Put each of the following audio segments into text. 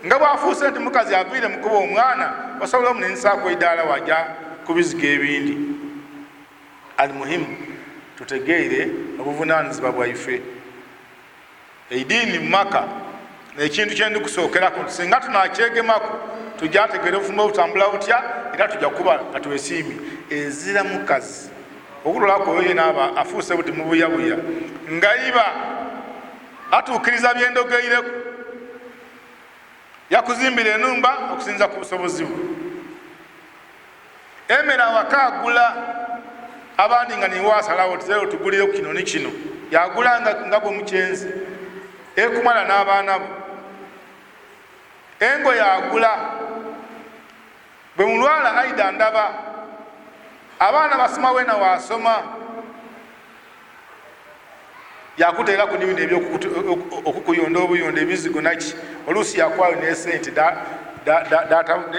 nga bwafuuse nti mukazi aviire mukuba omwana osobola omunenyisaako idaala wajja kubiziga ebindi. Almuhimu tutegeere obuvunaanyizibwa bwaife. Eidiini mu Maka ekintu kyendi kusookerako singa tunakyegemaku tujja tegeera obufumbo butambula butya era tujja kuba nga twesiimye. Ezira mukazi okulolako oyo yenaaba afuuse buti mubuyabuya ngaiba atuukiriza byendogeireko yakuzimbira enumba okusinza ku busobozi bwe. Emera awaka agula abandi nga niwaasalawo tuzero tugulire kino ne kino yagula nga gwe mukyenzi ekumala n'abaana bo. Engo yagula bwe mulwala aida ndaba abaana basoma wena wasoma yakuteera ku n'ebintu ebyokukuyonda obuyonda ebizigo naki oluusi yakwayo n'esente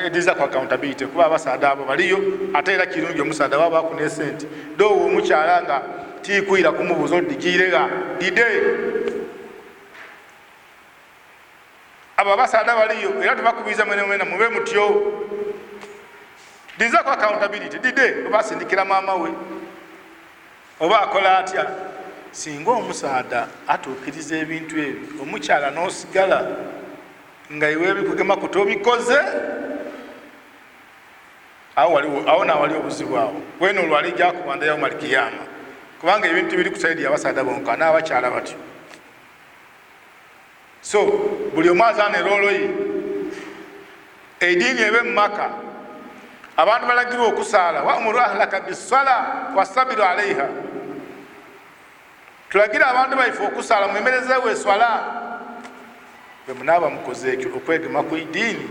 ediza ku accountability kuba abasaada abo baliyo ate era kirungi omusaada wabaku n'esente doowo omukyala nga tiikwira kumubuuza odigiirega dide abo abasaada baliyo era tubakubiriza mwenemwena mube mutyo diza ku accountability dide oba asindikira maama we oba akola atya. Singa omusaada atuukiriza ebintu ebyo omukyala n'osigala nga iwe ebikugema ku tobikoze awo nawali obuzibu awo wena olwali jakubanda yawo malikiyama kubanga ebintu biri kusaidi abasaada bonka n'abakyala batyo. So buli omu azaana eroolo ye. Eidiini ebe mu Maka abantu balagirwa okusaala wa'muru ahlaka bisala wasabiru alaiha. Tulagira abantu baife okusaala mwemerezeewo eswala bwe munaaba mukoze ekyo okwegema ku idiini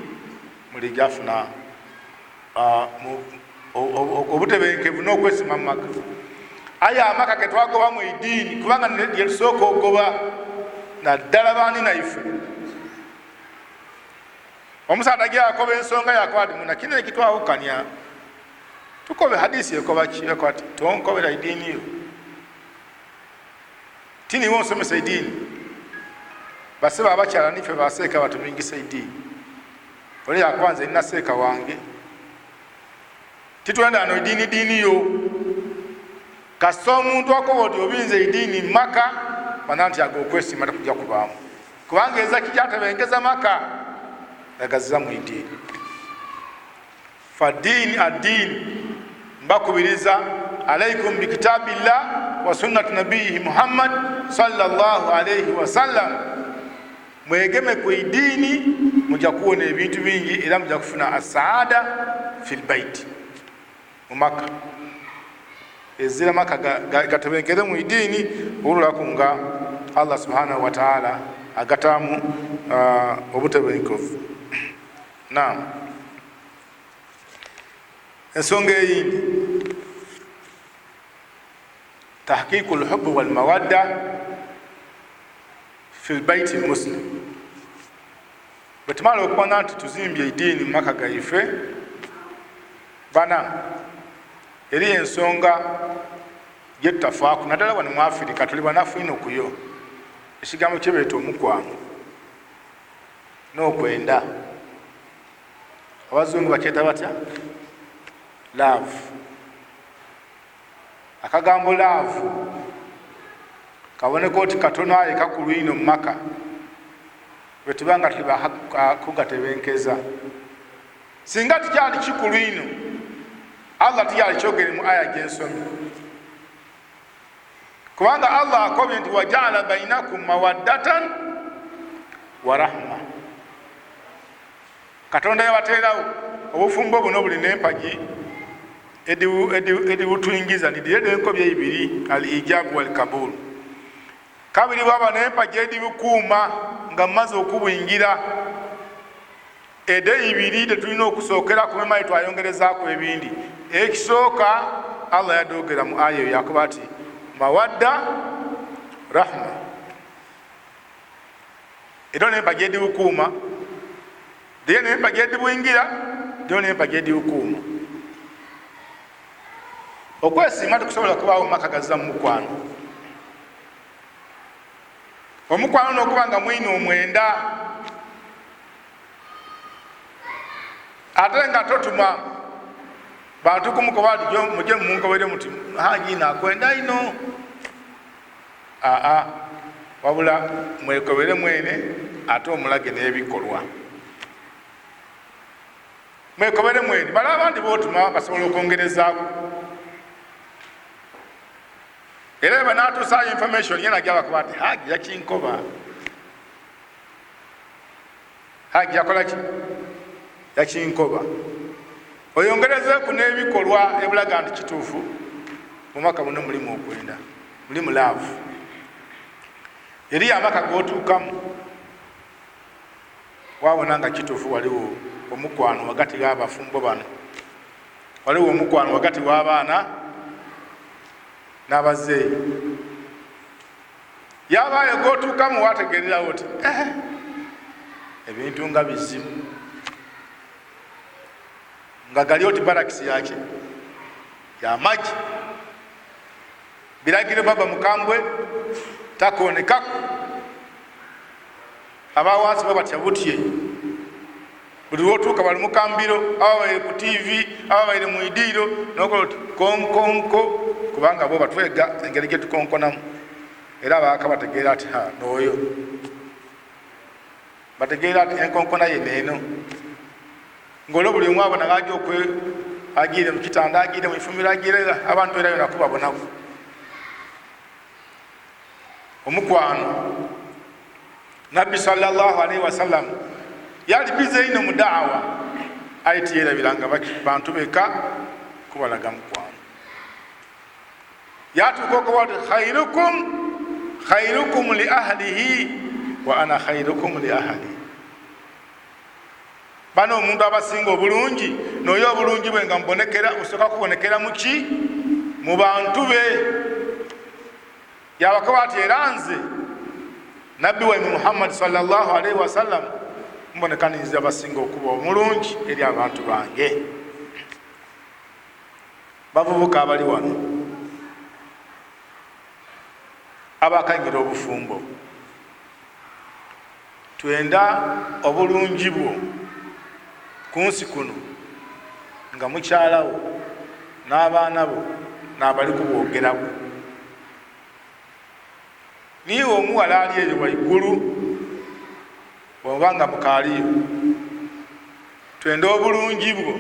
mulijja afuna obutebenkevu n'okwesima mu Maka. Aye amaka ge twagoba mu idiini kubanga lye tusooka ogoba naddala baani naife. Omusaada gyakoba ensonga yakwati muna kino ekitwawukanya tukobe hadisi ekoba kikwati tonkobera idiini yo tini wonsomesa idiini baseba abakyala nife baseeka batumingisa idiini oli yakwanza ina seeka wange titwenda ano idiini yo kasita omuntu akoba oti obinze idiini Maka bana nti aga okwesiima takujja kubaamu kubanga eza kijatebengeza Maka yagaziza mu idiini. Faddiini addiini mbakubiriza alaikum bikitabillah wa sunnati nabiyihi Muhammad sallallahu alayhi wa sallam. Mwegeme ku idiini mujja kuwona ebintu bingi era mujja kufuna asaada fil baiti mu Maka. Ezira Maka gatebenkere mu idiini olulako nga Allah subhanahu wa ta'ala agatamu obutebenkovu. Naam. Ensonga eyindi tahqiqu lhubbi walmawadda fi lbaiti lmuslim. Bwe tumala okubona nti tuzimbye idiini mu Maka gaife bana eri ensonga gyetutafaaku naddala wano mu Afirika tuli banafu ino kuyo ekigambo kyebeeta omukwano n'okwenda abazungu bakyeta batya love. Akagambo love kaboneka oti katono aye kakulu ino mu Maka bwe tubanga kugatebenkeza. Singa tikyali kikulu ino Allah tiyali kyogere mu aya gyensomye kubanga Allah akobye nti wajaala bainakum mawaddatan wa rahma. Katonda yabateerawo obufumbo buno bulina empagi edibutuyingiza nidirede enkobye ibiri al ijabu wal kabul. Kabiri bwaba n'empagi edibukuuma nga mmaze okubuyingira ede ibiri tetulina okusookera kumemayi twayongerezaako ebindi. Ekisooka Allah yadogera mu aya yakuba ati mawadda rahma. Edo n'empagi edibukuuma diye n'empagi edibuyingira diyo n'empagi edibukuuma. Okwesiima tekusobola kubaawo mu Maka gazza mu mukwano. Omukwano n'okuba nga mwine omwenda ate nga totuma bantu kumukobadi muje munkobere muti haji nakwenda ino wabula mwekobere mwene ate omulage n'ebikolwa mwekobere mwene bala abandi botuma basobola okwongerezaako era eba natuusayo information yena gyabakuba ati haji yakinkoba haji yakola ki yakinkoba oyongerezeeku n'ebikolwa ebulaga nti kituufu mumaka muno mulimu okwenda mulimu laavu eri amaka gotuukamu wabona nga kituufu waliwo omukwano wagati w'abafumbo bano waliwo omukwano wagati w'abaana n'abazeeyi yabayo gotuukamu wategererawo oti ebintu nga bizibu nga gali oti barakisi yaki yamagi biragiro baba mukambwe takonekako abawansi babatya butye buli lwotuuka bali mukambiro aba baire ku tv aba baire mu idiiro nokola oti konkonko kubanga bo batwega engeri gyetukonkonamu era abaka bategeera ati nooyo bategeera ati enkonkona ye neeno ng'olwo buli omu abona gaja agiire mu kitanda agiire mu ifumiro agiire abantu era yona kubabonaku omukwano nabbi sallallahu alaihi wasallam yali bize ino mu daawa ayiti yerabiranga bantu beka kubalaga mukwano yatuuka okuba ti khairukum li ahlihi wa ana khairukum li ahli bano omuntu abasinga obulungi noyo obulungi bwe nga mubonekera osooka kubonekera muki mu bantu be yabakoba ati era nze nabbi waimu Muhammad sallallahu alaihi wasallam mbonekaniriza abasinga okuba omulungi eri abantu bange bavubuka abali wano abakanyira obufumbo twenda obulungi bwo ku nsi kuno nga mukyalawo n'abaana bo n'abali kubwogerako niwe omuwala ali eyo waigulu bw'oba nga mukaaliyo twenda obulungi bwo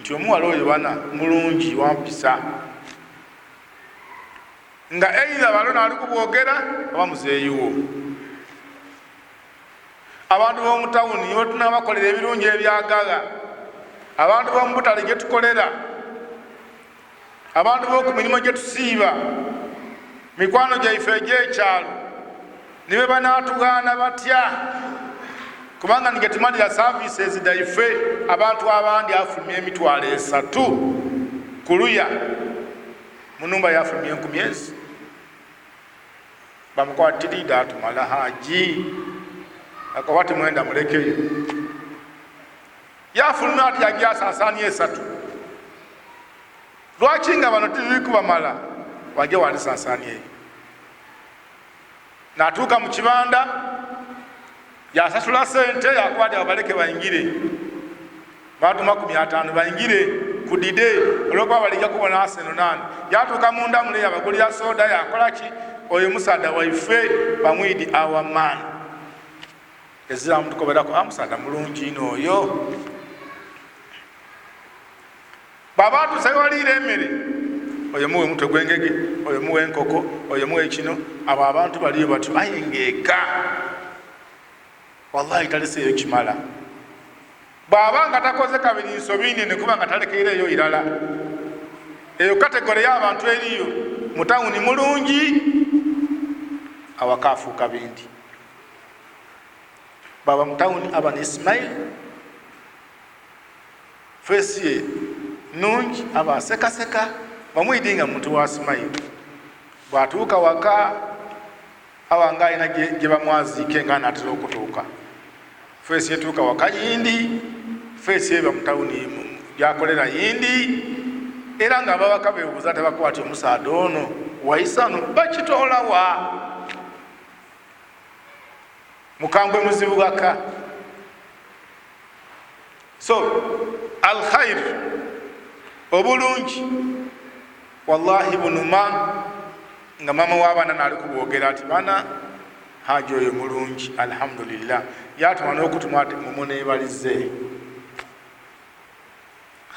nti omuwala oyo bana mulungi wampisa nga eitha balona ali kubwogera oba muzeeyiwo abantu b'omu tawuni nibo tunabakolera ebirungi ebyagaga abantu b'omu butale gye tukolera abantu b'oku mirimu gye tusiiba mikwano gyaife egy'ekyalo nibe banaatugaana batya kubanga nige tumalira services daife abantu abandi afulumya emitwalo 3 kuluya munumba yafulumya 10,000 bamukwatirida atumala haji akawati mwenda mulekeyo yafulumya ati yagyasasanya 3 lwaki nga bano tiri kubamala wajja wali sasanya eyo natuuka mu kibanda yasasula sente yakwati abaleke bayingire batuma 500 bayingire ku dide olwokuba balijja kubona Arsenal nani yatuuka munda mule yabagulira soda yakolaki oyo musada waife bamwidi awaman ezira mutukoberako amusada mulungi ino oyo babatu sayawalire emmere oyo muwe mutwe gwengege oyo muwe enkoko oyo muwe kino abo abantu baliyo batyo ayengeeka wallahi taliseeyo kimala bw'aba nga takoze kabiri nsobine ne kuba nga talekeereyo irala eyo kategore y'abantu eriyo mutawuni mulungi awaka afuuka bindi baba mutawuni aba ne Ismail fesi ye nungi aba sekaseka bamwidinga muntu wa Ismail bwatuuka waka awanga alina gye bamwaziike nga naatera okutuuka fesi yetuuka waka yindi fesi eba mutawuni gyakolera yindi era nga babaka beebuuza tebakwati omusaada ono waisano bakitoolawa mukambwe muzibugaka So al khair obulungi wallahi bunuma nga mama w'abaana naali kubogera ati baana haja oyo mulungi alhamdulillah yatuma n'okutuma ati mumuneebalize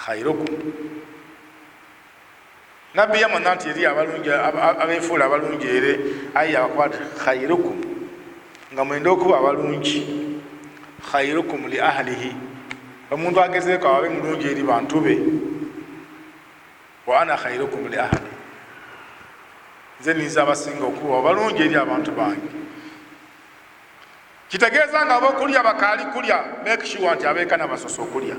khairukum nabbi yamona nti eri abalungi abeefuula abalungi ere ayi abakwati khairukum nga mwenda okuba abalungi khairukum li ahlihi omuntu agezeeko ababe mulungi eri bantu be wa ana khairukum li ahli nze ninza abasinga okuba abalungi eri abantu bange kitegeeza nga abokulya bakaali kulya make sure nti abeekana basosa okulya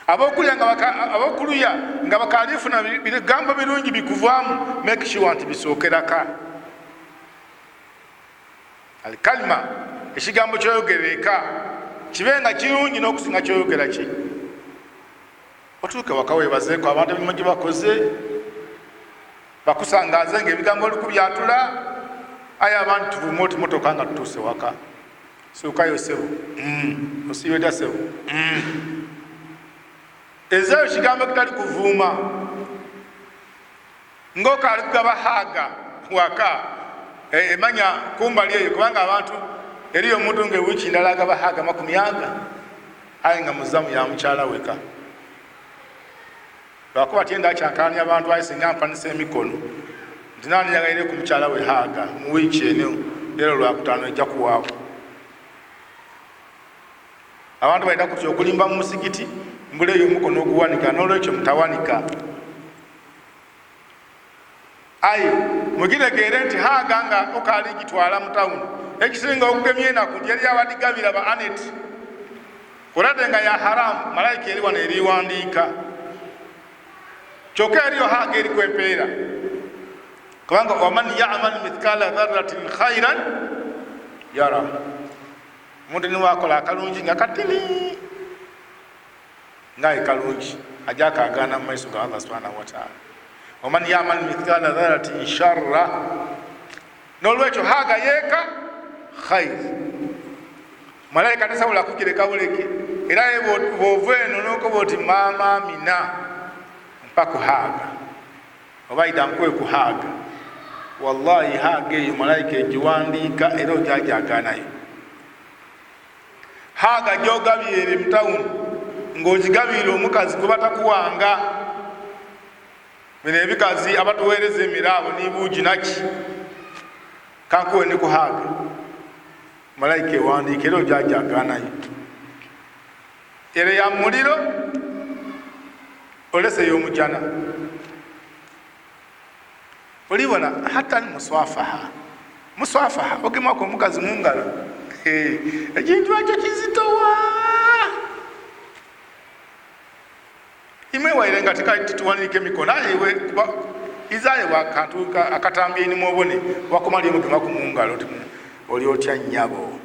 abokuluya nga bakalifuna bigambo birungi bikuvaamu make sure nti bisookeraka alkalima ekigambo kyoyogereka kibe nga kirungi n'okusinga kyoyogera ki otuuke waka weebazeeko abantu emirimu gye bakoze bakusangaze ngaebigambo oli kubyatula aye abantu tuvume oti motoka nga tutuuse waka suukayo sebo osiyota sebo ezayo kigambo kitali kuvuuma ng'okaali kugaba haaga waka emanya kumbali eyo kubanga abantu eriyo omuntu ngaewiiki ndala agaba haaga 100 aye nga muzamu ya mukyala weka lwakuba tyenda akyankalanya abantu aye singa mpanisa emikono nti naani njagaire ku mukyala we haaga mu wiiki eno leero lwakutaano ejja kuwaabo abantu balina kutya okulimba mu musigiti mbula eyo omukono oguwanika n'olwekyo mutawanika aye mugitegeere nti haaga nga okaali gitwala mu tawuni ekisinga okugemya enaku nti eri abadigabira ba anet kuradde nga ya haramu malayika eri wano eriwandiika kyokka eriyo haaga eri kwempeera kubanga waman yamal mithqala dharratin khairan yara omuntu niwakola akalungi nga katini ngaye kalungi ajja akaagaana mu maiso ga Allah subhanahu wa ta'ala waman yamal mithqala dharratin sharra n'olwekyo haaga yeeka khair malayika tasobola kugireka buleke era ye bw'ova eno n'okoba oti maama Amina mpa ku haaga oba ida nkuwe ku haaga wallahi haaga eyo malayika egiwandiika era ojajaagaanayo haaga gy'ogabyere mu tawuni ng'ogigabiire omukazi gwe batakuwanga bino ebikazi abatuweereza emiraabo n'ibuugi naki kankuwe ne ku haaga malayika ewandiika era ojajaagaanayo era ya muliro olese y'omujana olibona hata ni muswafaha ogemako omukazi mu ngalo ekintu ekyo kizitowa imwe waire nga tituwanirika emikono ayewe izaye wakantu akatambye ni mwobone wakomali omugemako mu ngalo oli otya nnyabo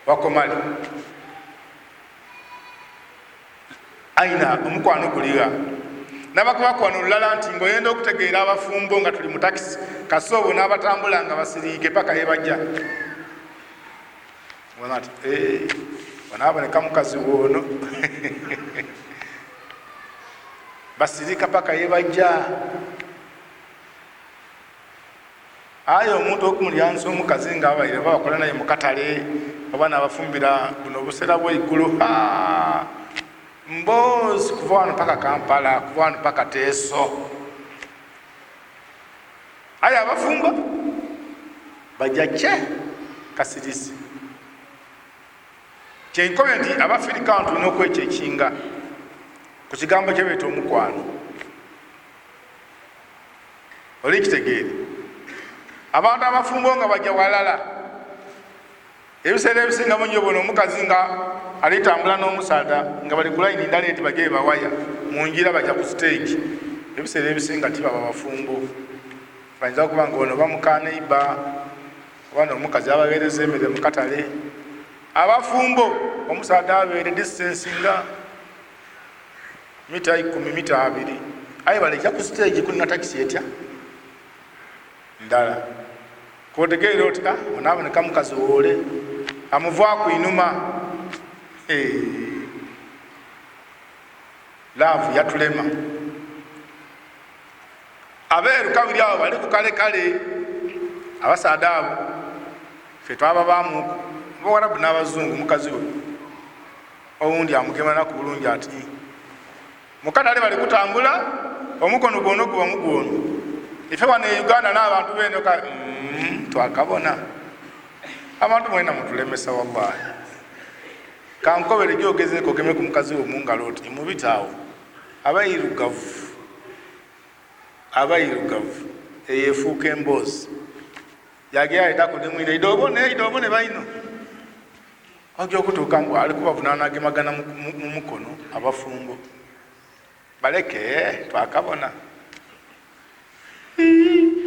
wakomali aina omukwano guliga nabakubakwano olulala nti ng'oyenda okutegeera abafumbo nga tuli mu takisi kasoobo n'abatambula nga basiriike paka yebajja bona ati wanaaboneka mukazi woono basirika paka yebajja aye omuntu okumulyansa omukazi nga abaire babakola naye mu katale oba n'abafumbira buno obuseera bw'eggulu mbozi kuva wano paka Kampala kuva wano paka Teso aye abafumba bajja kye kasirisi kyenkobe nti abafirika tulina okwekyekinga ku kigambo kyebeeta omukwano oli kitegeere abantu abafumbo nga bajja walala ebiseera ebisingamu nnyo bona omukazi nga alitambula n'omusaada nga bali ku layini ndala eti bajje bawaya mu njira bajja ku stage ebiseera ebisinga tibaba bafumbo bayinza okuba nga ono bamukaneiba oba n'omukazi abaweereza emmere mu katale abafumbo omusaada abeere distance nga mita 10 mita 2 aye balekya ku stage kulina takisi etya ndala kotegeera oti onaaboneka mukazi woole amuvaako inuma. Laavu yatulema. Abeeru kabiri abo bali ku kale abasaada abo ffe twaba baamuku Abawarabu n'Abazungu. Mukazi we owundi amugema naku bulungi ati mukadale bali kutambula omukono gwonna guba mugwono. Ife wano e Uganda n'abantu beno twakabona. Abantu mwena mutulemesa wallahi. Kankobere gyogezeko ogeme ku mukazi wo mu ngalo oti mubitaawo. Abayirugavu eyefuuka emboozi yagera ayitako ne mwine idobo ne bayino ojja okutuuka ngu ali kubavunaana agemagana mu mukono abafumbo. Baleke twakabona.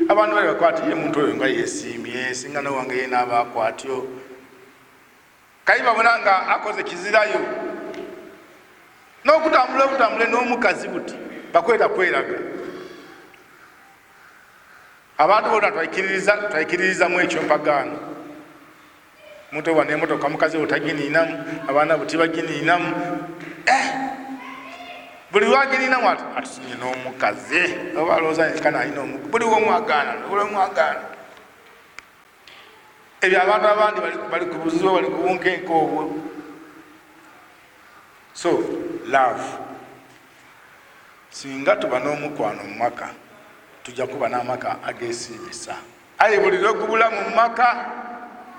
Abantu bali bakwatiye muntu oyo nga yeesiimye singa nowange ye n'abaakwatyo kayi babona nga akoze kizirayo n'okutambula obutambule n'omukazi buti bakweta kweraga. Abantu bonna twayikiririzamu ekyo mpagaano. Muntu wane emotoka mukazi otaginiinamu abaana buti baginiinamu buli lwaginiinamu atusinye n'omukazi oba alowooza nkana alina buli womwagaana. Ebyo abantu abandi bali ku buzibu bali ku bunkenke obwo. So love singa tuba n'omukwano mu maka tujja kuba n'amaka ageesiimisa. Aye buli lwogubulamu mu maka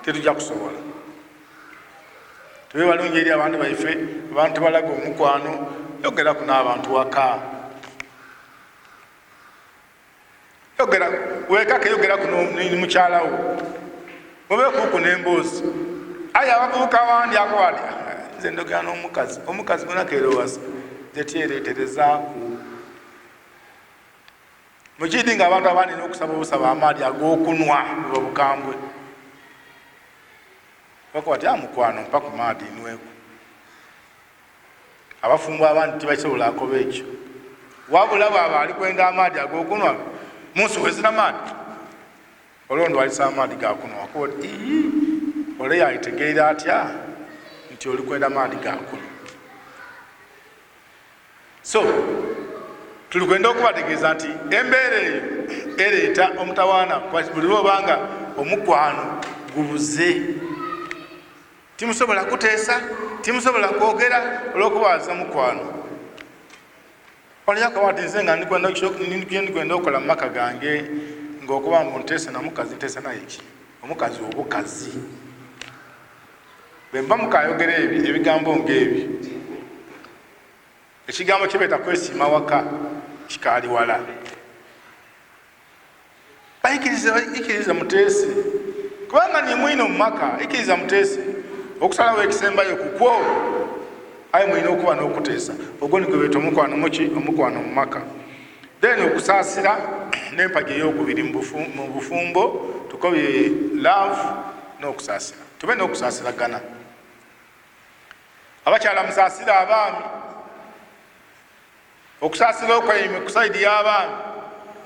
tetujja kusobola. Tube balungi eri abantu baife abantu balaga omukwano yogeraku n'abantu waka. Wekake yogeraku mukyalawo mubeekuuku n'emboozi. Aye abavubuka abandi akwali nze ndogera n'omukazi. Omukazi munakeerowasa tetyereeterezaaku. Mukidi nga abantu abandi n'okusaba obusaba amaadi ag'okunwa bwe bukambwe. Bakwati amukwano mpa ku maadi nweku. Abafumbo abandi tibakisobola akoba ekyo. Wabula bwaba ali kwenda amaadi ag'okunwa munsuwezira maadi. Olondo alisa amaadi gakunwa akoti ole yayitegeera atya nti oli kwenda amaadi gakunwa. So tulikwenda okubategeeza nti embeera eyo ereeta omutawaana buli lwobanga omukwano gubuze. Timusobola kuteesa, timusobola kwogera olw'okubaza mukwano. Oliyako wati nze nga ndikwenda okukola mu maka gange ng'okuba mbu nteesa na mukazi nteesa naye ki omukazi obukazi. Bwe mba mukayogera ebigambo ng'ebyo ekigambo kibeeta kwesiima waka kikaali wala. Bayikiriza muteese kubanga ni mwino mu maka. Ikiriza muteese okusalawo ekisembayo kukwo. Aye mwina okuba n'okuteesa ogwo nigwe beeta omukwano omukwano mu maka. Then okusaasira n'empagi ey'okubiri mu bufumbo tukobye love n'okusaasira. Tube n'okusaasiragana. Abakyala musaasira abaami. Okusaasira okweyime ku saidi y'abaami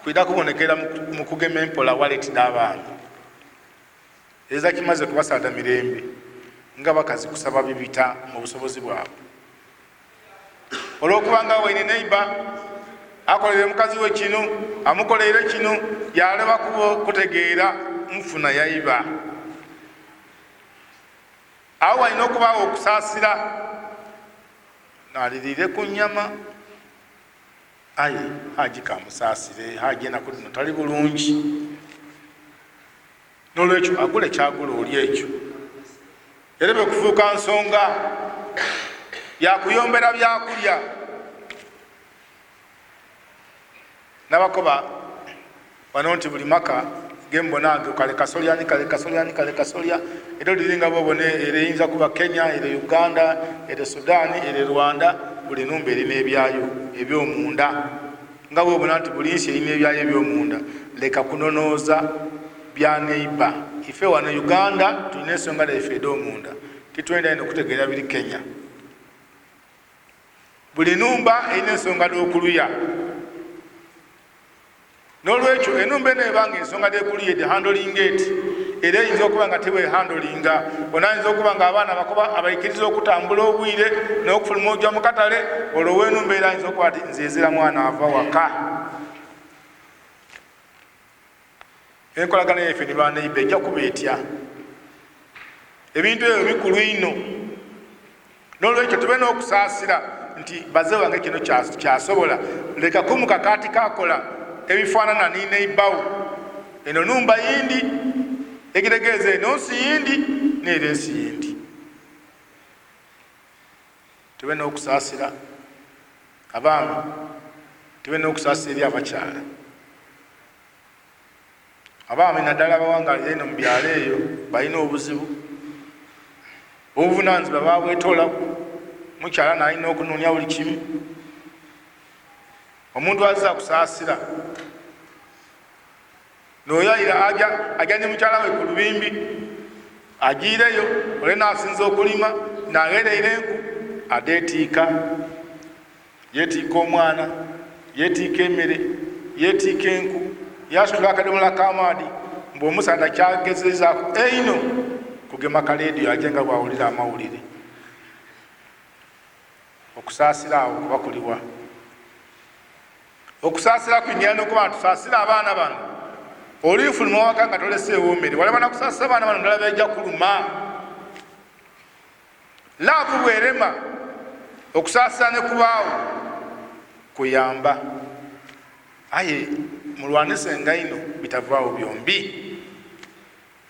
kwida kubonekera mu kugema empola waleti n'abaami. Eza kimaze kubasaada mirembe nga bakazi kusaba bibita mu busobozi bwabwe. Olw'okubanga waine neighbor akolere mukazi we kino amukolere kino yaleba kutegeera nfuna yaiba. Awo walina okubaawo okusaasira nalirire ku nnyama. Aye haji kamusaasire haji enaku dino tali bulungi. N'olwekyo agule kyagula oli ekyo. Erebe kufuuka nsonga yakuyombera byakulya. Nabakoba wano nti buli maka gembonange kale kasolya era liringa bobone ereyinza kuba Kenya ere Uganda ere Sudani ere Rwanda buli numba erina ebyayo ebyomunda nga bwobona nti buli nsi erina ebyayo ebyomunda. Leka kunonooza bya neighbor. Ife wano Uganda tulina ensonga yaffe ed'omunda titwenda ino okutegeera biri Kenya. Buli numba erina ensonga d'okuluya. N'olwekyo enumba eno ebanga ensonga d'ekuluya the handling it era eyinza okuba nga tewehandolinga bona ayinza okuba nga abaana bakoba abayikiriza okutambula obwire n'okufuluma ojja mu katale olwo wenumba era ayinza okuba ti nzezera mwana ava waka. Enkolagana yaffe ne banaiba ejja kuba etya. Ebintu ebyo bikulu ino n'olwekyo tube n'okusaasira nti baze wange kino kyasobola leka kumukakaati kakola ebifaanana nineibawo eno numba yindi ekiregeeza eno nsi yindi neera ensi yindi. Tube n'okusaasira abaami, tube n'okusaasira eri abakyala. Abaami naddala abawangalira eno mu byalo eyo balina obuzibu, obuvunaanyizibwa babwetoolaku. Mukyala nalina okunoonya buli kimu. Omuntu azza kusaasira noyayira ajja ne mukyala we ku lubimbi agiireyo ole nasinza okulima nagereire enku adeetiika, yeetiika omwana, yeetiika emmere, yeetiika enku, yasitula akadomola k'amaadi mbu omusanda kyagezezaako eino kugema kaleediyo ajje nga bwawulira amawulire. Okusaasira awo kuba kuliwa. Okusaasira kwingira n'okuba tusaasira abaana bano. Olifuluma waka nga toleseewo mmere walaba nakusaasira abaana bano ndala bajja kuluma. Laavu bwerema okusaasira ne kubaawo kuyamba. Aye mulwanisenga ino bitavaawo byombi.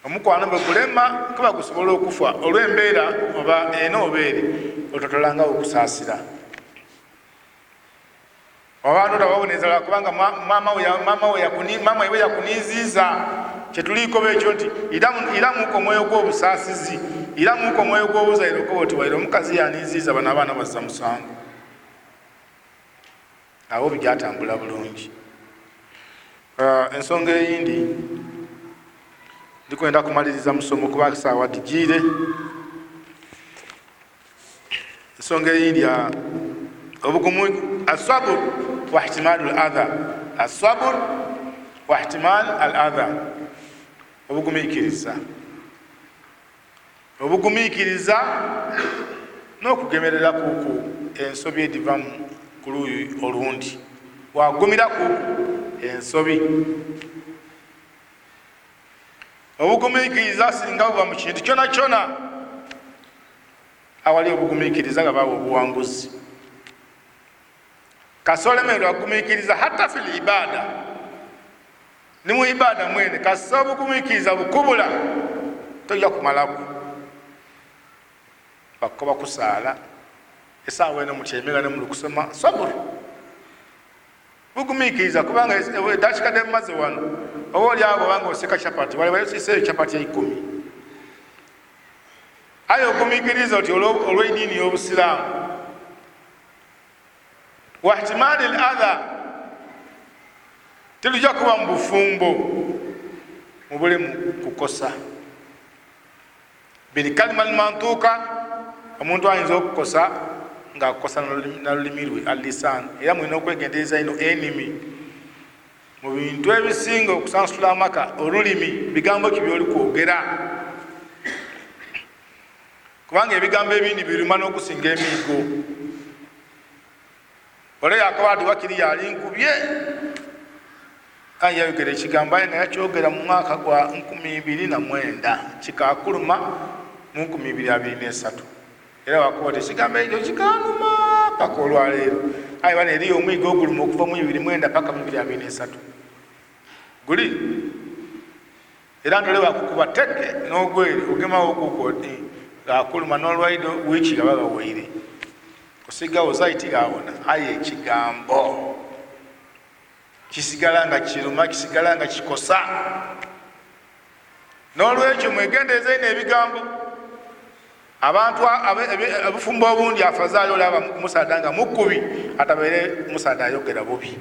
Omukwano bwe kulema kuba kusobola okufa olw'embeera oba eno obeere ototolanga okusaasira. Abantu tababonezala kubanga mama we yakuniiziiza kyetuliiko bekyo nti iramuko omwoyo gw'obusaasizi, iramuko omwoyo gw'obuzaire okuba oti waire omukazi yaniiziiza bano abaana bazza musango. Awo bijatambula bulungi. Ensonga eyindi ndikwenda kumaliriza musomo kuba saawa digiire. Ensonga eyindi obugumu asabur wa ihtimalu al-adha. Asabur wa ihtimal al-adha. Obugumiikiriza. Obugumiikiriza n'okugemerera kuku ensobi ediva ku luuyi olundi. Wagumira kuku ensobi. Obugumiikiriza singa buba mu kintu kyona kyona awali obugumiikiriza nga bawa obuwanguzi. Kasolemerwa obugumiikiriza hata fil ibada. Ni mu ibada mwene kasa obugumiikiriza bukubula tojja kumalaku. Bakoba kusaala esaawa eno mukyemera ne muli kusoma saburu. Bugumiikiriza kubanga edakikadde mumaze wano oba oli awo obanga oseka chapati waliwo yosiiseeyo chapati 10. Aye ogumiikiriza oti olw'eddiini y'obusiraamu. Wa ihtimaali al-adha tetujja kuba mu bufumbo mubule mu kukosa. Bil kalima al-mantuuka omuntu ayinza okukosa ng'akosa n'olulimi lwe al-lisaan. Era mulina okwegendereza ino enimi mu bintu ebisinga okusansula amaka olulimi bigambo ki byoli kwogera. Kubanga ebigambo ebindi biruma n'okusinga emiigo. Ole Yakobo wakiri yali nkubye yayogera ekigambo aye nga yakyogera mu mwaka gwa 2009 kikakuluma mu 2023. Era wakuba ekigambo ekyo kikanuma paka olwaleero. Aye bano eriyo omwiga oguluma okuva mu 2009 paka mu 2023 guli. Era ntole wakukuba teke n'ogwere ogemawo okuko ng'akuluma n'olwaido wiiki nga bagawaire kusigawo zaiti gawona. Aye ekigambo kisigala nga kiruma, kisigala nga kikosa. N'olwekyo mwegendereza ino ebigambo. Abantu abufumbo obundi afazaali olaba musaada nga mukubi atabeere musaada ayogera bubi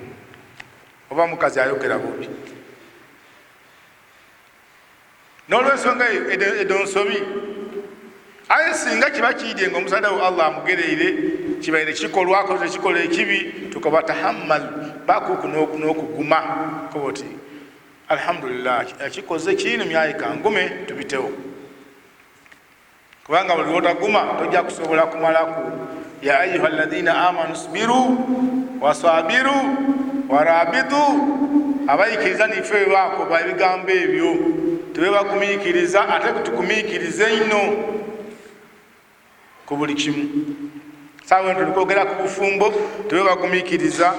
oba mukazi ayogera bubi. N'olwensonga edo nsobi. Aye singa kiba kiidye nga omusaada wo Allah amugereire kibaire kikolwako tekikola ekibi tukaba tahammal bakuku n'okuguma koboti alhamdulillah akikoze kino myayika ngume tubitewo kubanga buli lwotaguma tojja kusobola kumalaku ya ayuha alladhina amanu sbiru wasabiru warabitu abayikiriza nife bako babigambo ebyo tebagumikiriza ate tukumikirize ino ku buli kimu sawa tulikogera ku bufumbo tebagumikiriza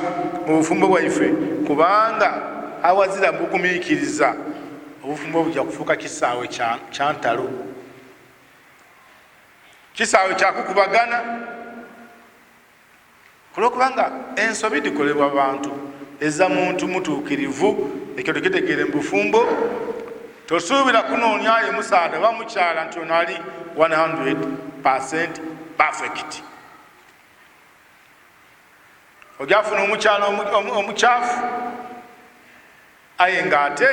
mu bufumbo bwaife kubanga awazira bugumikiriza obufumbo bujja kufuuka kisaawe kyantalo kisaawe kyakukubagana kulwokubanga ensobi dikolebwa abantu eza muntu mutuukirivu ekyo tukitegere mu bufumbo tosuubira kunoonyayo musaada bamukyala nti ono ali 100% perfect ojafuna omukyala omukyafu aye nga ate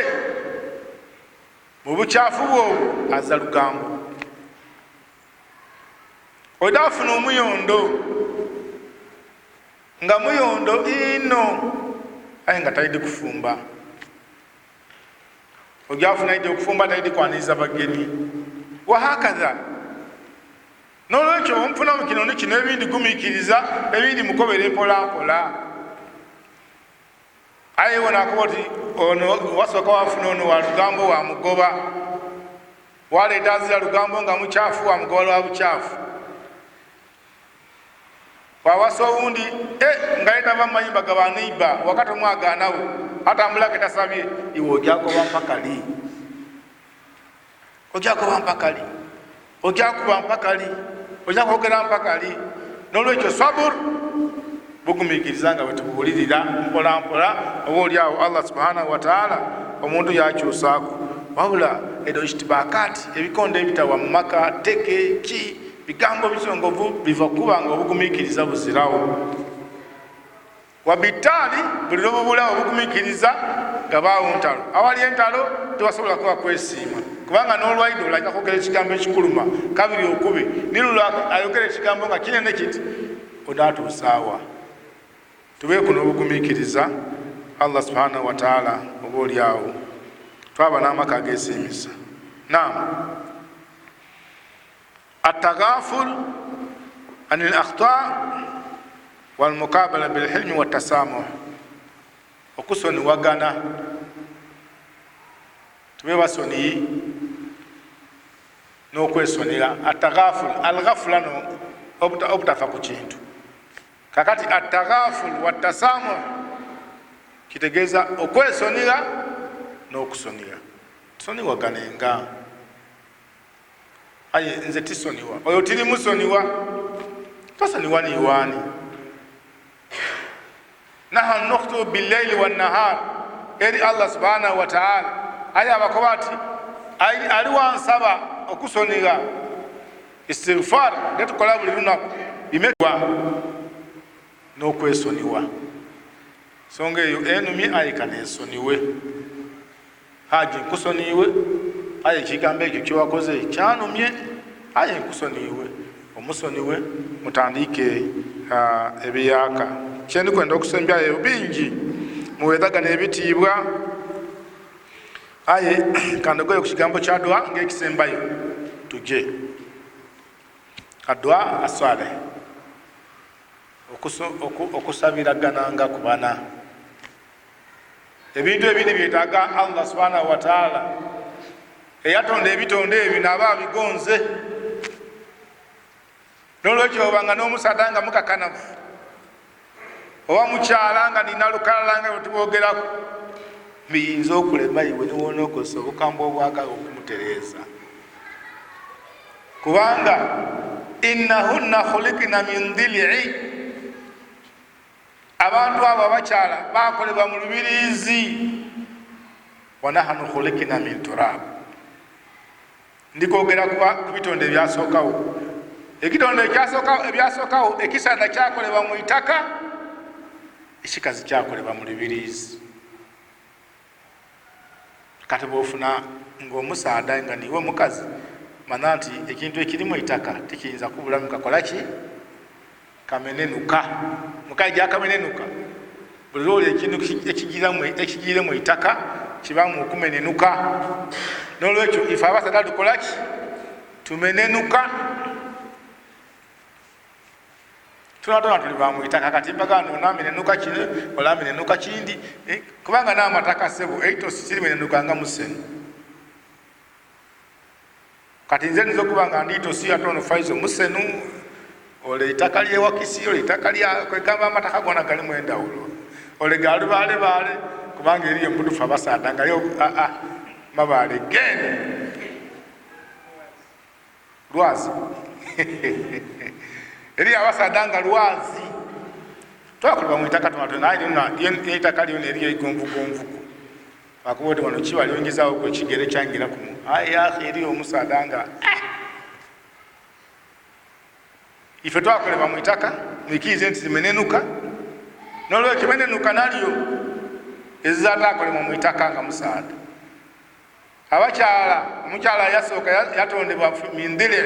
mu bukyafu bwobwo aza lugambo odafuna omuyondo nga muyondo ino aye nga talidi kufumba ojafuna ide okufumba talidi kwaniriza bageni wahakadha nolwekyo ompuna mu kino kino ebindi gumikiriza ebindi mukobere mpolampola aye wonakuba oti ono wasooka wafuna ono wa lugambo wa mugoba waleeta azira lugambo nga mukyafu wa mugoba lwa bukyafu wawasa owundi nga yetava mumayimba gabaneiba wakati omwaganawo atambulako etasabye iwe ojagoba mpakali ojagoba mpakali ojakuba mpakali ojakwogera mpakali nolwekyo sabur bugumikiriza nga bwetubuwulirira mpolampola oba oliawo Allah subhanahu wataala omuntu yakyusaako wabula edo kitibakati ebikondo ebitawa mu maka teke ki bigambo bisongovu biva kubanga obugumikiriza buzirawo wabitali buli lwobubulawo obugumikiriza nga bawo ntalo awali entalo tewasobola kuba kwesiima kubanga n'olwaide olajja kwogera ekigambo ekikuluma kabiri okube nilula ayogera ekigambo nga kinene kiti onaatuusaawa tubeeku n'obugumikiriza Allah subhanahu wataala oba oliawo twaba n'amaka agesiimisa naam التغافل عن الأخطاء والمقابلة بالحلم والتسامح وكسوني وغانا تبيبا سوني نوكوي سونيغا التغافل الغفلة نو obutafa ku kintu kakati التغافل والتسامح kitegeeza okwesonyiga n'okusonyiga tusonyiwaganenga aye nze tisoniwa oyo tiri musoniwa tosoniwa niwaani nahanu nukhtu billaili wannahar eri Allah subhanahu wataala aye abakoba ati ali wansaba okusoniga istighfar netukola buli lunaku bimekwa n'okwesoniwa songa eyo enumi ayikana esoniwe haji nkusoniwe aye ekigambo ekyo kyewakoze kyanumye aye nkusoniwe omusoniwe mutandike ebiyaka kyendikwenda okusembyayo bingi muwedagana ebitiibwa aye kandogoye ku kigambo kya dua ng'ekisembayo tuje adua aswale okusabiragananga ku bana ebintu ebindi byetaaga Allah subhanahu wataala eyatonda ebitonde ebyo naaba abigonze nolwekyo obanga n'omusada nga mukakanavu oba mukyala nga nina lukalala nga bwetuboogerako biyinza okulema iwe niwona okozesa obukambwe obwagala okumutereeza kubanga innahunna khulikna min dhil'i abantu abo abakyala bakolebwa mu lubiriizi wanahanu khulikna min turab ndikwogera ku bitonde ebyasookawo ekitonde ebyasookawo ekisanda kyakolebwa mu itaka ekikazi kyakolebwa mu lubiriizi kati bwofuna ng'omusaada nga niwe mukazi mana nti ekintu ekirimu itaka tikiyinza kubulamu kakolaki kamenenuka mukaija akamenenuka buli lwoli ekintu ekigire mu itaka kibamu okumenenuka. N'olwekyo ife abasajja tukola ki? Tumenenuka. Tunatona tuli ba mu itaka kati bagano namenenuka kile wala menenuka kindi kubanga n'amataka sebo eito siri menenuka nga museno. Kati nze nizo kubanga ndito si atono faizo musenu ole itaka lye wakisi ole itaka lya kwegamba amataka gona gali mu endawulo ole galu bale kubanga eriyo mbutufa basada nga yo mabale gene Lwazi eri abasada nga Lwazi twakuba mu itaka tumatona ayi itaka lyo neriyo igomvugonvuko akubote wano kiba lyongezaawo ku kigere kyangira kumu aya eri omusada nga ife twakoleba mu itaka mikize nti zimenenuka n'olwekyo menenuka nalyo ezizatakolebwa mu itaka nga musada. Abakyala omukyala yasooka yatondebwa mindire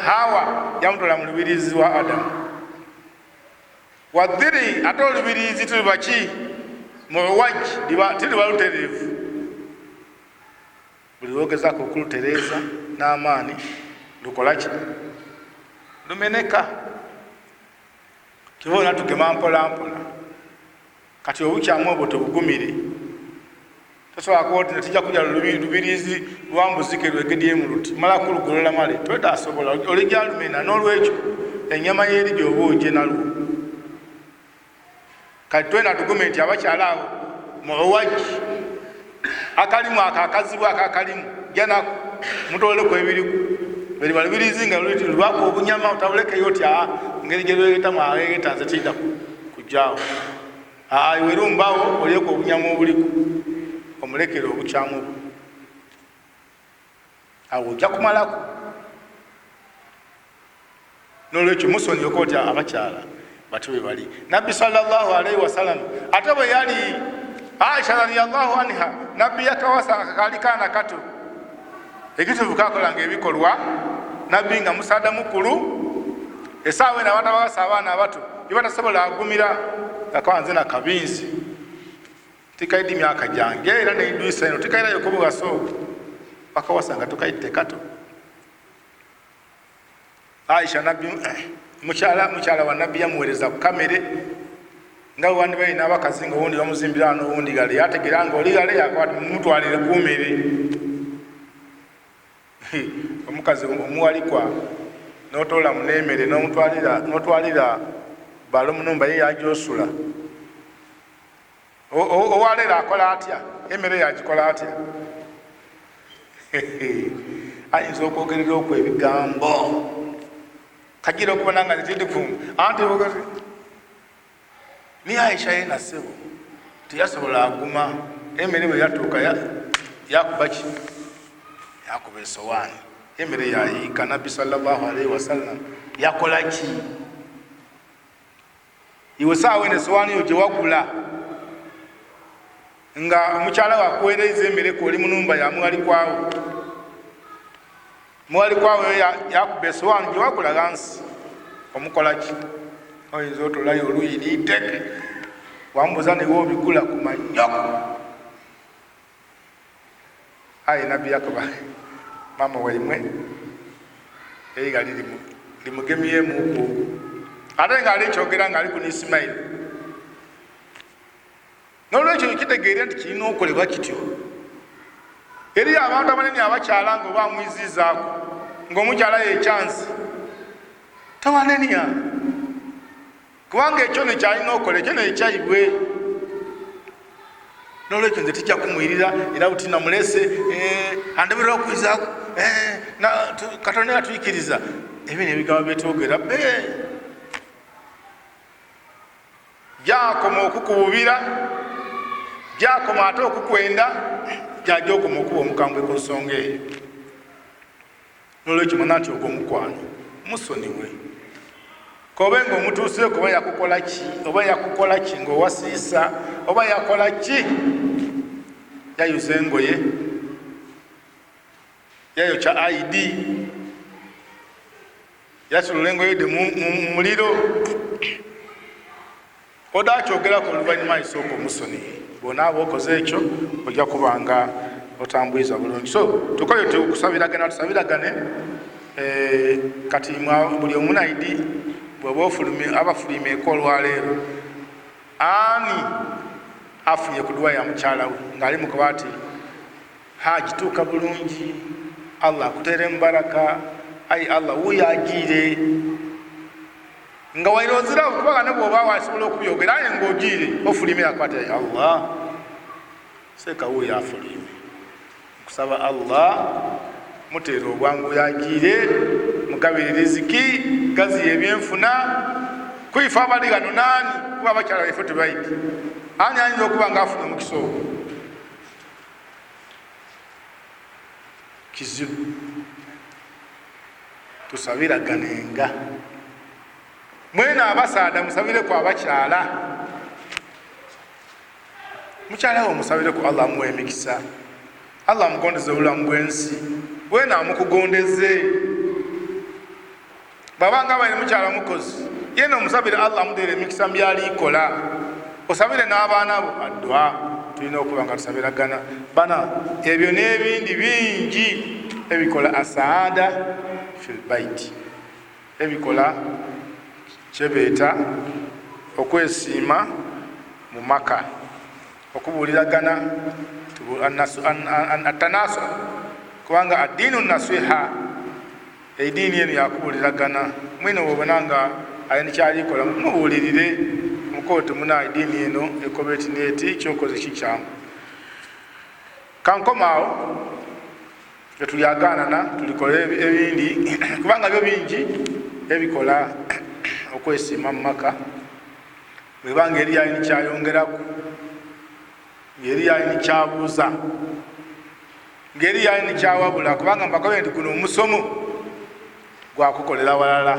Hawa yamutola mu lubirizi wa Adamu. Wadhiri ate olubirizi tuli baki muwaji tili balutereevu buli lwogezaako okulutereeza n'amaani lukola ki? Lumeneka. Kiboona tugema mpola mpola kati obukyamu obwo tobugumire. Tosobola kuba nti tijja kujja lubirizi lwambuzike lwegedye mu luti mala kulugolola male twetaasobola olijja lumena. N'olwekyo ennyama y'eri gy'oba ogye nalwo kati twena tugume nti abakyala abo muwaji akalimu akakazibwa akakalimu janako mutoleko ebiriku bali balubirizi nga lwako obunyama otabuleke oti ngeri gye lwegetamu awegeta nze tidda kujjaawo werumbawo olyeko obunyama obuliku omulekere obukyamu bwo awo ojja kumalako. N'olwekyo musonyiweko oti abakyala bati bwe bali. Nabbi sallallahu alaihi wasallam ate bwe yali Aisha radiyallahu anha nabbi yakawasa akakali kaana kato ekituufu kakolanga ebikolwa nabbi nga musada mukulu esaawa ena batabawasa abaana abato byebatasobola agumira akawanze na kabinzi tikaidi myaka jange era neidwisa eno tikaira yokobo gaso bakawasanga tukaite kato. Aisha nabbi mukyala wa nabbi yamuweereza ku kamere nga wandi balina abakazi nga owundi bamuzimbira n'owundi gale yategera nga oli gale yakwata mumutwalire kumere omukazi omuwalikwa n'otoola munemere n'otwalira balo munumba ye yajosula owalera akola atya emere yagikola atya ayinza okwogerera okwo ebigambo kagira okubona nga zitindikumu anti ogezi ni Aisha yena sebo tiyasobola aguma emere bwe yatuuka yakuba ki yakuba esowaani emere yayiika. Nabbi sallallahu alaihi wasallam yakola ki? Iwe saawa eno esowaani yo gye wagula nga omukyala wakuweereza emere oli mu nnumba ya muwalikwawo yakuba esowaani gye wagula gansi omukola ki? Oyinza otolayo oluyi liiteke wambuza ne woobigula ku manyoko. Ayi nabbi yakuba mama waimwe eriga limugemyemuuku ate nga alikyogera nga ali ku Ismaili. N'olwekyo kitegeera nti kirina okukolebwa kityo eri abantu abanene abakyala nga oba amwizizaako ng'omukyala yekyansi tawanenya kubanga ekyo nekyalina okukola ekyo nekyayibwe. N'olwekyo nze tijja kumwirira era butina mulese andebera okwizaako Katonda yatuyikiriza ebyo nebigambo byetwogera gyakoma okukububira gyakoma ate okukwenda gyajja okoma okuba omukambwe ku nsonga eyo. N'olwekyo mwana nti ogwo omukwano musoniwe kobe nga omutuuseeko oba yakukola ki oba yakukola ki ng'owasiisa oba yakola ki yayuza engoye yayokya ID yasulula engoye de mu muliro odakyogeraku oluvannyuma ayisooka omusoni bwona aba okoze ekyo ojja kubanga otambuliza bulungi. So tukole tukusabiragana, tusabiragane. Kati buli omu naidi bw'oba abafulumyeko olwaleero, ani afunye ku dduwa ya mukyala we ng'ali mu kuba ati hagituuka bulungi, Allah akuteere mubaraka, ayi Allah wuyo agiire, nga wairozira okubaga ne bw'oba wasobola okubyogera aye ng'ogiire ofulumira akwati ayi Allah seeka wuyo afulumye. Kusaba Allah muteere obwangu yagiire, mugabire riziki, gaziya ebyenfuna. Kwifa abali gano nani kuba abakyala baife tebaidi, ani ayinza okuba nga afuna omukisa ogwo? Kizibu. Tusabiraganenga. Mwena abasaada musabireku abakyala, mukyala we musabireku Allah amuwa emikisa, Allah amugondeze obulamu bw'ensi, wena amukugondeze. Babanga abaine mukyala mukozi, yena omusabire Allah amuteere emikisa mbyalikola, osabire n'abaana bo addu'a. Tulina okuba nga tusabiragana bana. Ebyo n'ebindi bingi ebikola asaada fil baiti, ebikola kyebeeta okwesiima mu maka, okubuuliragana, atanaso, kubanga addiinu nasiha, ediini eno yakubuuliragana. Mwine bwobona nga ayina kyalikola mubuulirire, mukote muna ediini eno ekoba eti neeti kyokoze kikyamu. Kankomaawo tetulyagaanana tulikola ebindi kubanga byo bingi ebikola okwesiima mu maka. Bwebanga eri ayina kyayongeraku, ngeri ayina kyabuuza, ngeri ayina kyawabula, kubanga mpakabye nti guno omusomo gwakukolera walala.